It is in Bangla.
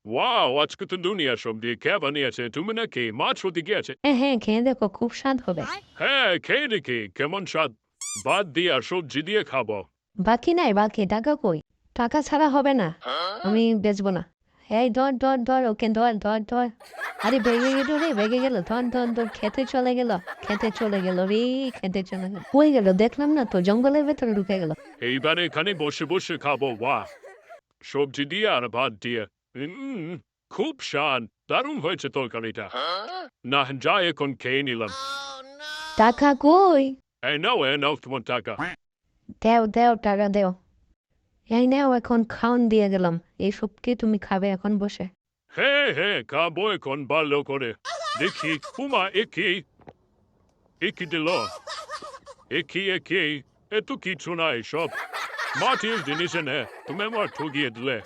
ওয়াও! আজকে তো দুনিয়া সব দিয়ে কে বানিয়েছে? তুমি নাকি? মাছ হতে গিয়েছে? হ্যাঁ, হ্যাঁ, খেয়ে দেখো খুব স্বাদ হবে। হ্যাঁ, খেয়ে দেখি কেমন স্বাদ। ভাত দিয়ে আর সবজি দিয়ে খাবো। বাকি নাই বাকি, টাকা কই? টাকা ছাড়া হবে না। আমি বেচবো না। এই ধর, ধর, ধর, ওকে ধর, ধর, ধর। আরে ভেগে গেল রে, ভেগে গেল। ধর, ধর, ধর, খেতে চলে গেল। খেতে চলে গেল রে, খেতে চলে গেল। কই গেল দেখলাম না তো, জঙ্গলের ভেতরে ঢুকে গেল। এইবার এখানে বসে বসে খাবো। বাহ! সবজি দিয়ে আর ভাত দিয়ে। উম খুব স্বাদ। দারুণ হয়েছে তরকারিটা। না, যাই এখন খেয়ে নিলাম। টাকা কই? এই নাও তোমার টাকা। দেও, দেও, টাকা দেও। এই নাও এখন খাওন দিয়ে গেলাম। এইসব কি তুমি খাবে এখন বসে? হ্যাঁ, হ্যাঁ, খাবো এখন ভালো করে। দেখি, উমা এ কি দিল? এ কি? এ তো কিছু নাই সব। মাটির জিনিস এনে তুমি আমার ঠকিয়ে দিলে।